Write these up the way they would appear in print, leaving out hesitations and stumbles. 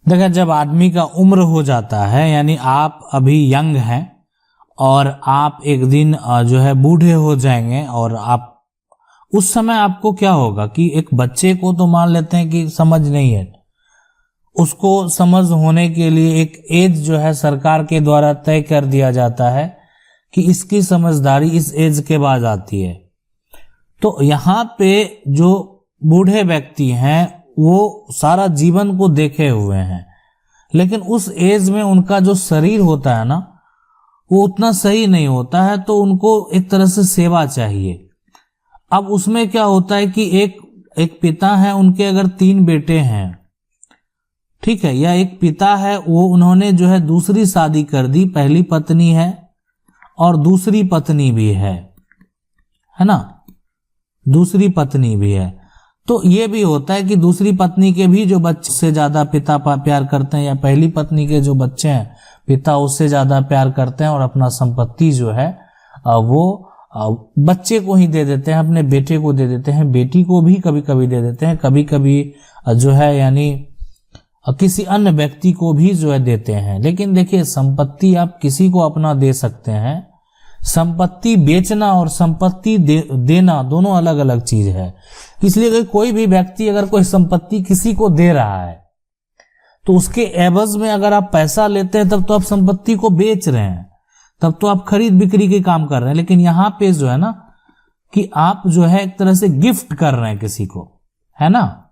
देखिए, जब आदमी का उम्र हो जाता है, यानी आप अभी यंग हैं और आप एक दिन जो है बूढ़े हो जाएंगे, और आप उस समय आपको क्या होगा कि एक बच्चे को तो मान लेते हैं कि समझ नहीं है, उसको समझ होने के लिए एक एज जो है सरकार के द्वारा तय कर दिया जाता है कि इसकी समझदारी इस एज के बाद आती है। तो यहाँ पे जो बूढ़े व्यक्ति हैं वो सारा जीवन को देखे हुए हैं, लेकिन उस एज में उनका जो शरीर होता है ना, वो उतना सही नहीं होता है, तो उनको एक तरह से सेवा चाहिए। अब उसमें क्या होता है कि एक पिता है, उनके अगर 3 बेटे हैं, ठीक है, या एक पिता है, वो उन्होंने जो है दूसरी शादी कर दी, पहली पत्नी है और दूसरी पत्नी भी है ना, दूसरी पत्नी भी है। तो ये भी होता है कि दूसरी पत्नी के भी जो बच्चे से ज्यादा पिता प्यार करते हैं, या पहली पत्नी के जो बच्चे हैं पिता उससे ज्यादा प्यार करते हैं, और अपना संपत्ति जो है वो बच्चे को ही दे देते हैं, अपने बेटे को दे देते हैं, बेटी को भी कभी कभी दे देते हैं, कभी कभी जो है यानी किसी अन्य व्यक्ति को भी जो है देते हैं। लेकिन देखिए, संपत्ति आप किसी को अपना दे सकते हैं, संपत्ति बेचना और संपत्ति देना दोनों अलग अलग चीज है। इसलिए कोई भी व्यक्ति अगर कोई संपत्ति किसी को दे रहा है तो उसके एवज में अगर आप पैसा लेते हैं तब तो आप संपत्ति को बेच रहे हैं, तब तो आप खरीद बिक्री के काम कर रहे हैं। लेकिन यहां पे जो है ना कि आप जो है एक तरह से गिफ्ट कर रहे हैं किसी को, है ना,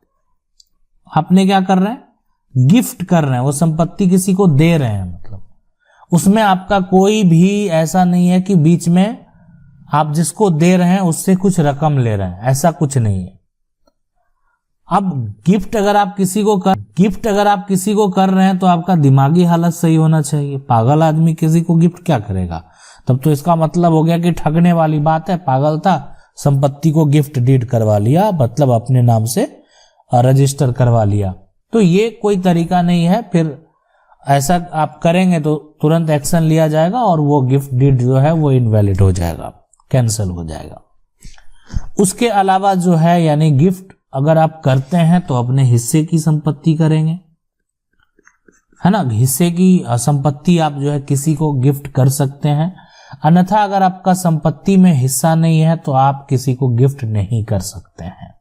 आपने क्या कर रहे हैं, गिफ्ट कर रहे हैं, वो संपत्ति किसी को दे रहे हैं। मतलब उसमें आपका कोई भी ऐसा नहीं है कि बीच में आप जिसको दे रहे हैं उससे कुछ रकम ले रहे हैं, ऐसा कुछ नहीं है। अब गिफ्ट अगर आप किसी को कर रहे हैं तो आपका दिमागी हालत सही होना चाहिए। पागल आदमी किसी को गिफ्ट क्या करेगा? तब तो इसका मतलब हो गया कि ठगने वाली बात है, पागल था, संपत्ति को गिफ्ट डीड करवा लिया, मतलब अपने नाम से रजिस्टर करवा लिया। तो ये कोई तरीका नहीं है, फिर ऐसा आप करेंगे तो तुरंत एक्शन लिया जाएगा और वो गिफ्ट डीड जो है वो इनवैलिड हो जाएगा, कैंसिल हो जाएगा। उसके अलावा जो है यानी गिफ्ट अगर आप करते हैं तो अपने हिस्से की संपत्ति करेंगे, है ना, हिस्से की संपत्ति आप जो है किसी को गिफ्ट कर सकते हैं। अन्यथा अगर आपका संपत्ति में हिस्सा नहीं है तो आप किसी को गिफ्ट नहीं कर सकते हैं।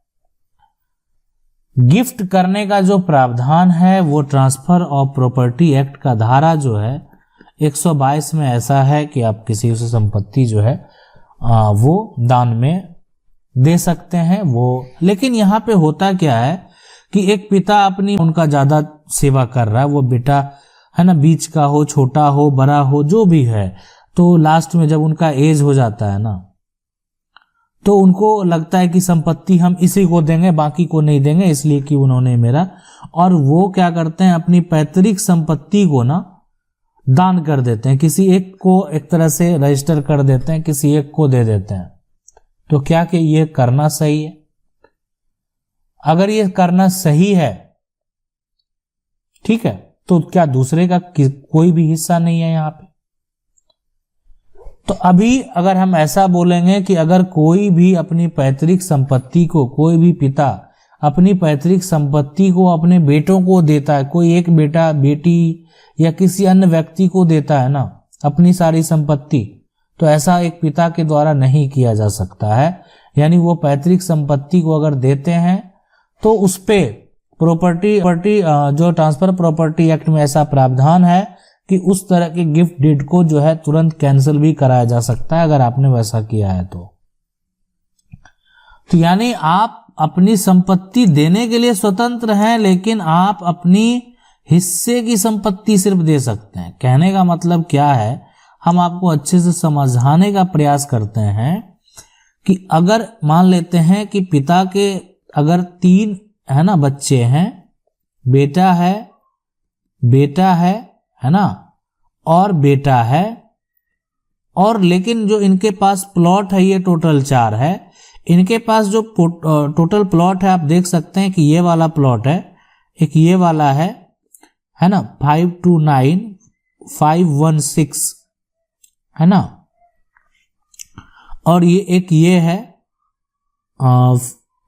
गिफ्ट करने का जो प्रावधान है वो ट्रांसफर ऑफ प्रॉपर्टी एक्ट का धारा जो है 122 में ऐसा है कि आप किसी से संपत्ति जो है वो दान में दे सकते हैं वो। लेकिन यहाँ पे होता क्या है कि एक पिता अपनी उनका ज्यादा सेवा कर रहा है, वो बेटा है ना, बीच का हो, छोटा हो, बड़ा हो, जो भी है, तो लास्ट में जब उनका एज हो जाता है ना तो उनको लगता है कि संपत्ति हम इसी को देंगे, बाकी को नहीं देंगे, इसलिए कि उन्होंने मेरा, और वो क्या करते हैं अपनी पैतृक संपत्ति को ना दान कर देते हैं, किसी एक को एक तरह से रजिस्टर कर देते हैं, किसी एक को दे देते हैं। तो क्या कि ये करना सही है? अगर ये करना सही है, ठीक है, तो क्या दूसरे का कोई भी हिस्सा नहीं है यहां पे? तो अभी अगर हम ऐसा बोलेंगे कि अगर कोई भी अपनी पैतृक संपत्ति को, कोई भी पिता अपनी पैतृक संपत्ति को अपने बेटों को देता है, कोई एक बेटा बेटी या किसी अन्य व्यक्ति को देता है ना अपनी सारी संपत्ति, तो ऐसा एक पिता के द्वारा नहीं किया जा सकता है। यानी वो पैतृक संपत्ति को अगर देते हैं तो उस पे प्रॉपर्टी जो ट्रांसफर प्रॉपर्टी एक्ट में ऐसा प्रावधान है कि उस तरह के गिफ्ट डीड को जो है तुरंत कैंसिल भी कराया जा सकता है अगर आपने वैसा किया है तो यानी आप अपनी संपत्ति देने के लिए स्वतंत्र हैं, लेकिन आप अपनी हिस्से की संपत्ति सिर्फ दे सकते हैं। कहने का मतलब क्या है, हम आपको अच्छे से समझाने का प्रयास करते हैं कि अगर मान लेते हैं कि पिता के अगर 3 है ना बच्चे हैं, बेटा है ना, और बेटा है, और लेकिन जो इनके पास प्लॉट है ये टोटल 4 है। इनके पास जो टोटल प्लॉट है आप देख सकते हैं कि ये वाला प्लॉट है, एक ये वाला है ना, 529,516 है ना, और ये एक ये है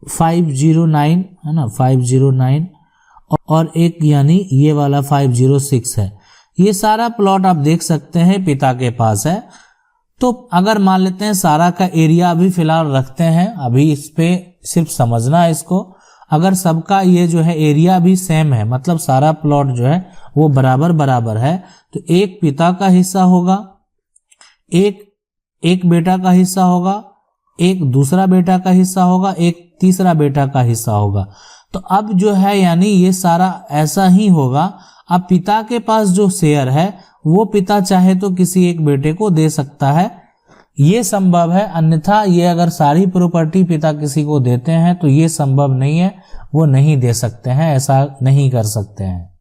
509 है ना, 509, और एक यानी ये वाला 506 है। ये सारा प्लॉट आप देख सकते हैं पिता के पास है। तो अगर मान लेते हैं सारा का एरिया अभी फिलहाल रखते हैं, अभी इस पे सिर्फ समझना है इसको। अगर सबका ये जो है एरिया भी सेम है, मतलब सारा प्लॉट जो है वो बराबर बराबर है, तो एक पिता का हिस्सा होगा, एक बेटा का हिस्सा होगा, एक दूसरा बेटा का हिस्सा होगा, एक तीसरा बेटा का हिस्सा होगा। तो अब जो है यानी ये सारा ऐसा ही होगा। अब पिता के पास जो शेयर है वो पिता चाहे तो किसी एक बेटे को दे सकता है, ये संभव है। अन्यथा ये अगर सारी प्रॉपर्टी पिता किसी को देते हैं तो ये संभव नहीं है, वो नहीं दे सकते हैं, ऐसा नहीं कर सकते हैं।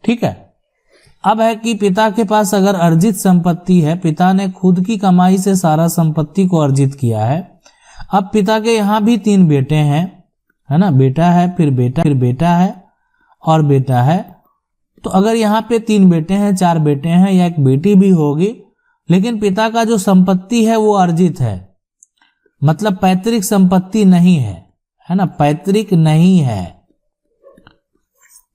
ठीक है। अब है कि पिता के पास अगर अर्जित संपत्ति है, पिता ने खुद की कमाई से सारा संपत्ति को अर्जित किया है। अब पिता के यहां भी 3 बेटे हैं, है ना, बेटा है, फिर बेटा है और बेटा है। तो अगर यहाँ पे 3 बेटे हैं, 4 बेटे हैं या एक बेटी भी होगी, लेकिन पिता का जो संपत्ति है वो अर्जित है, मतलब पैतृक संपत्ति नहीं है ना, पैतृक नहीं है।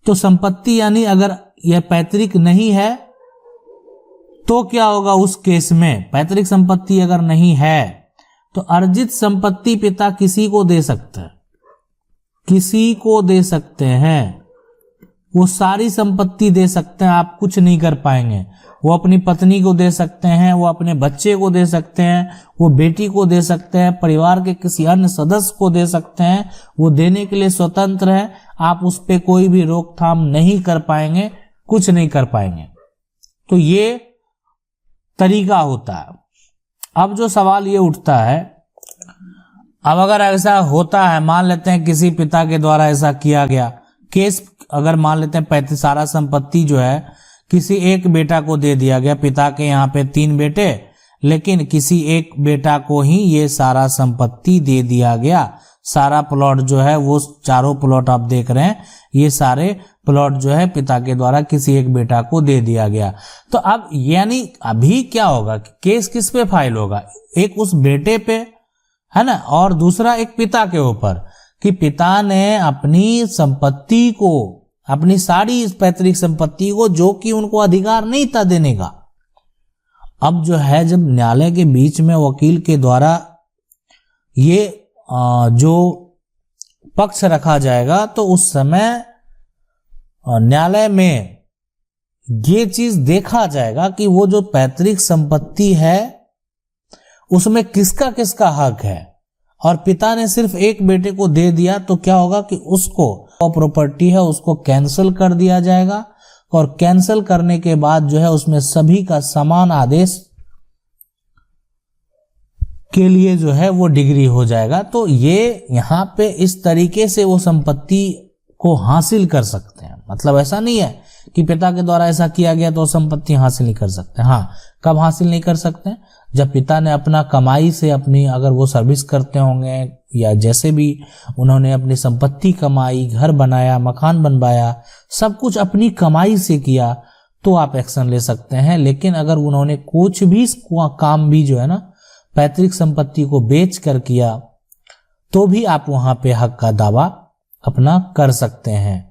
तो संपत्ति यानी अगर यह पैतृक नहीं है तो क्या होगा उस केस में? पैतृक संपत्ति अगर नहीं है तो अर्जित संपत्ति पिता किसी को दे सकता है, किसी को दे सकते हैं, वो सारी संपत्ति दे सकते हैं, आप कुछ नहीं कर पाएंगे। वो अपनी पत्नी को दे सकते हैं, वो अपने बच्चे को दे सकते हैं, वो बेटी को दे सकते हैं, परिवार के किसी अन्य सदस्य को दे सकते हैं, वो देने के लिए स्वतंत्र है। आप उस पे कोई भी रोकथाम नहीं कर पाएंगे, कुछ नहीं कर पाएंगे। तो ये तरीका होता है। अब जो सवाल ये उठता है, अब अगर ऐसा होता है, मान लेते हैं किसी पिता के द्वारा ऐसा किया गया केस, अगर मान लेते हैं सारा संपत्ति जो है किसी एक बेटा को दे दिया गया, पिता के यहाँ पे 3 बेटे, लेकिन किसी एक बेटा को ही ये सारा संपत्ति दे दिया गया। सारा प्लॉट जो है वो चारों प्लॉट आप देख रहे हैं, ये सारे प्लॉट जो है पिता के द्वारा किसी एक बेटा को दे दिया गया। तो अब यानी अभी क्या होगा, केस किस पे फाइल होगा? एक उस बेटे पे, है ना, और दूसरा एक पिता के ऊपर, कि पिता ने अपनी संपत्ति को, अपनी सारी पैतृक संपत्ति को, जो कि उनको अधिकार नहीं था देने का, अब जो है जब न्यायालय के बीच में वकील के द्वारा ये जो पक्ष रखा जाएगा, तो उस समय न्यायालय में ये चीज देखा जाएगा कि वो जो पैतृक संपत्ति है उसमें किसका किसका हक है। और पिता ने सिर्फ एक बेटे को दे दिया तो क्या होगा कि उसको प्रॉपर्टी है उसको कैंसिल कर दिया जाएगा, और कैंसिल करने के बाद जो है उसमें सभी का समान आदेश के लिए जो है वो डिग्री हो जाएगा। तो ये यहाँ पे इस तरीके से वो संपत्ति को हासिल कर सकते हैं। मतलब ऐसा नहीं है कि पिता के द्वारा ऐसा किया गया तो संपत्ति हासिल नहीं कर सकते। हाँ, कब हासिल नहीं कर सकते? जब पिता ने अपना कमाई से अपनी, अगर वो सर्विस करते होंगे या जैसे भी उन्होंने अपनी संपत्ति कमाई, घर बनाया, मकान बनवाया, सब कुछ अपनी कमाई से किया, तो आप एक्शन ले सकते हैं। लेकिन अगर उन्होंने कुछ भी काम भी जो है ना पैतृक संपत्ति को बेच कर किया, तो भी आप वहां पे हक का दावा अपना कर सकते हैं।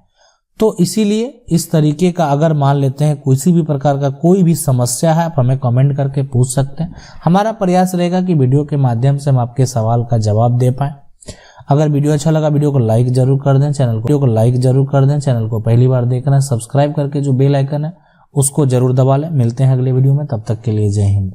तो इसीलिए इस तरीके का अगर मान लेते हैं किसी भी प्रकार का कोई भी समस्या है, आप हमें कमेंट करके पूछ सकते हैं। हमारा प्रयास रहेगा कि वीडियो के माध्यम से हम आपके सवाल का जवाब दे पाएं। अगर वीडियो अच्छा लगा, वीडियो को लाइक जरूर कर दें, चैनल को पहली बार देख रहे हैं सब्सक्राइब करके जो बेल आइकन है उसको जरूर दबा लें। मिलते हैं अगले वीडियो में, तब तक के लिए जय हिंद।